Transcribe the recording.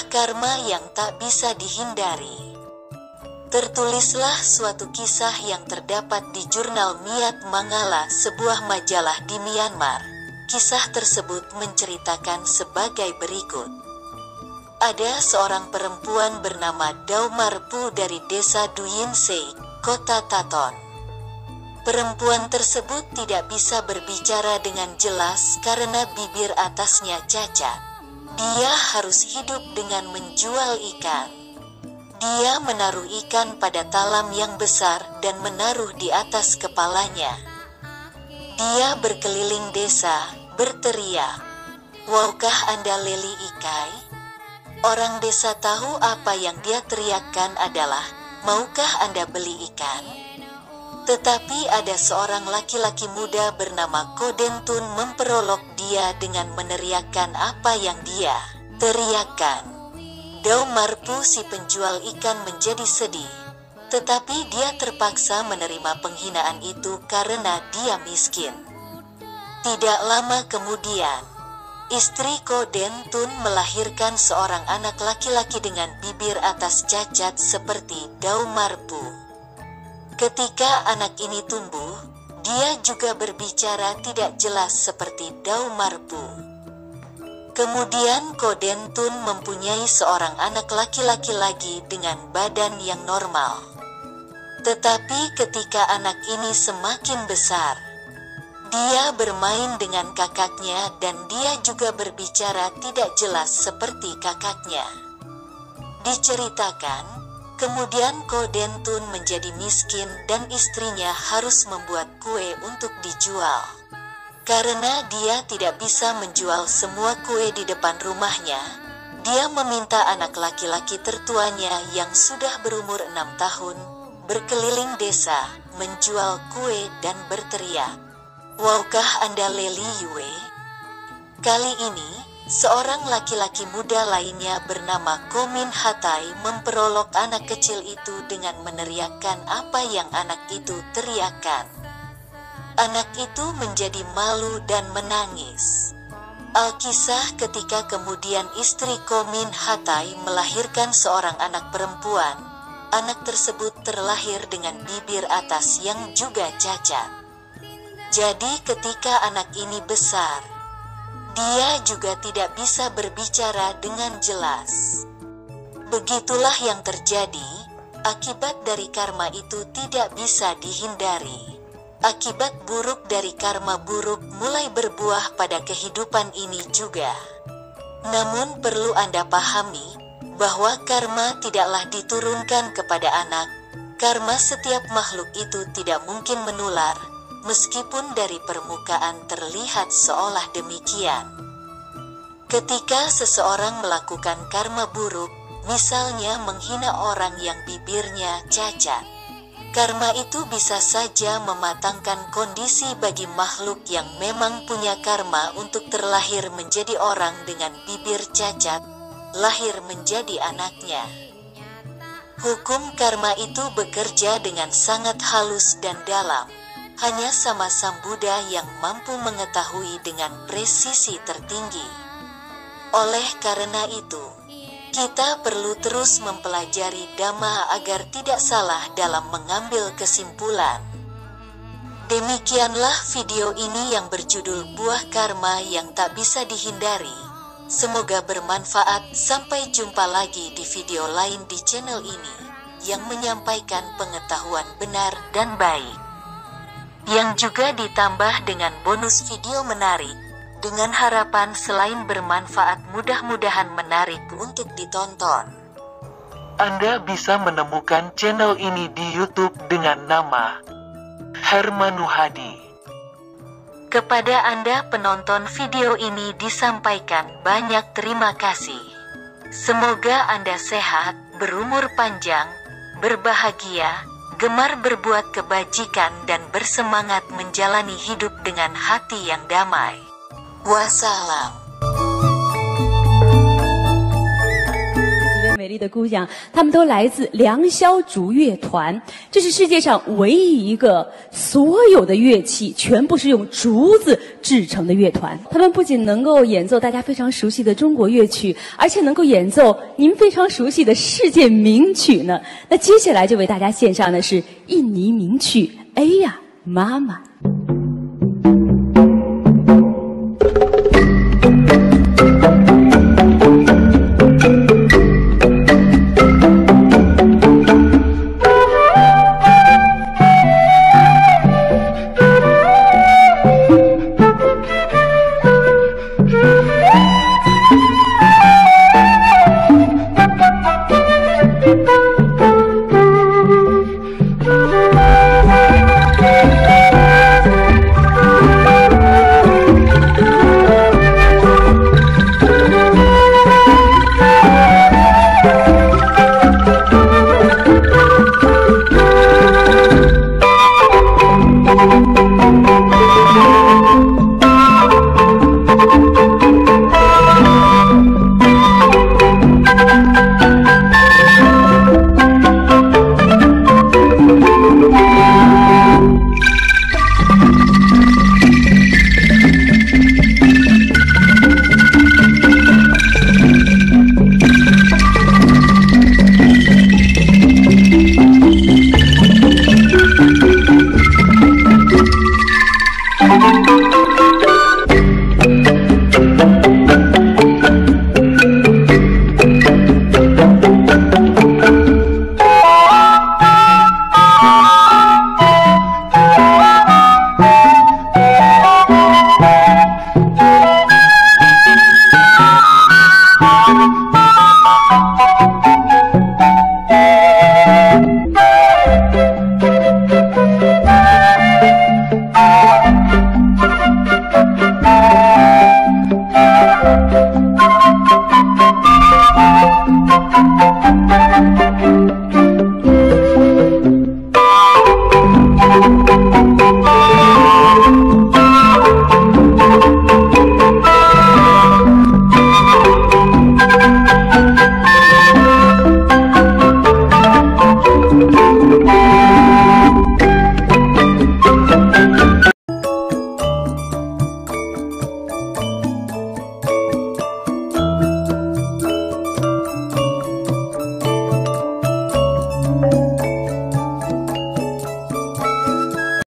Buah karma yang tak bisa dihindari. Tertulislah suatu kisah yang terdapat di jurnal Miat Mangala, sebuah majalah di Myanmar. Kisah tersebut menceritakan sebagai berikut. Ada seorang perempuan bernama Dau Marpu dari desa Duyinsei, kota Taton. Perempuan tersebut tidak bisa berbicara dengan jelas karena bibir atasnya cacat. Dia harus hidup dengan menjual ikan. Dia menaruh ikan pada talam yang besar dan menaruh di atas kepalanya. Dia berkeliling desa, berteriak, "Waukah Anda leli ikai?" Orang desa tahu apa yang dia teriakkan adalah, "Maukah Anda beli ikan?" Tetapi ada seorang laki-laki muda bernama Kodentun memperolok dia dengan meneriakkan apa yang dia teriakkan. Dau Marpu si penjual ikan menjadi sedih, tetapi dia terpaksa menerima penghinaan itu karena dia miskin. Tidak lama kemudian, istri Kodentun melahirkan seorang anak laki-laki dengan bibir atas cacat seperti Dau Marpu. Ketika anak ini tumbuh, dia juga berbicara tidak jelas seperti Dau Marpu. Kemudian Kodentun mempunyai seorang anak laki-laki lagi dengan badan yang normal. Tetapi ketika anak ini semakin besar, dia bermain dengan kakaknya dan dia juga berbicara tidak jelas seperti kakaknya. Diceritakan, kemudian Kodentun menjadi miskin dan istrinya harus membuat kue untuk dijual. Karena dia tidak bisa menjual semua kue di depan rumahnya, dia meminta anak laki-laki tertuanya yang sudah berumur 6 tahun, berkeliling desa, menjual kue dan berteriak, "Waukah Anda leli yue?" Kali ini, seorang laki-laki muda lainnya bernama Komin Hatai memperolok anak kecil itu dengan meneriakkan apa yang anak itu teriakkan. Anak itu menjadi malu dan menangis. Alkisah ketika kemudian istri Komin Hatai melahirkan seorang anak perempuan, anak tersebut terlahir dengan bibir atas yang juga cacat. Jadi ketika anak ini besar, dia juga tidak bisa berbicara dengan jelas. Begitulah yang terjadi, akibat dari karma itu tidak bisa dihindari. Akibat buruk dari karma buruk mulai berbuah pada kehidupan ini juga. Namun perlu Anda pahami, bahwa karma tidaklah diturunkan kepada anak. Karma setiap makhluk itu tidak mungkin menular, meskipun dari permukaan terlihat seolah demikian. Ketika seseorang melakukan karma buruk, misalnya menghina orang yang bibirnya cacat, karma itu bisa saja mematangkan kondisi bagi makhluk yang memang punya karma untuk terlahir menjadi orang dengan bibir cacat, lahir menjadi anaknya. Hukum karma itu bekerja dengan sangat halus dan dalam. Hanya Sama Sambuddha yang mampu mengetahui dengan presisi tertinggi. Oleh karena itu, kita perlu terus mempelajari Dhamma agar tidak salah dalam mengambil kesimpulan. Demikianlah video ini yang berjudul Buah Karma yang Tak Bisa Dihindari. Semoga bermanfaat. Sampai jumpa lagi di video lain di channel ini, yang menyampaikan pengetahuan benar dan baik, yang juga ditambah dengan bonus video menarik, dengan harapan selain bermanfaat mudah-mudahan menarik untuk ditonton. Anda bisa menemukan channel ini di YouTube dengan nama Hermanu Hadi. Kepada Anda penonton video ini disampaikan banyak terima kasih. Semoga Anda sehat, berumur panjang, berbahagia, gemar berbuat kebajikan dan bersemangat menjalani hidup dengan hati yang damai. Wassalam. 丽的姑娘，她们都来自良宵竹乐团。这是世界上唯一一个所有的乐器全部是用竹子制成的乐团。她们不仅能够演奏大家非常熟悉的中国乐曲，而且能够演奏您非常熟悉的世界名曲呢。那接下来就为大家献上的是印尼名曲《哎呀妈妈》。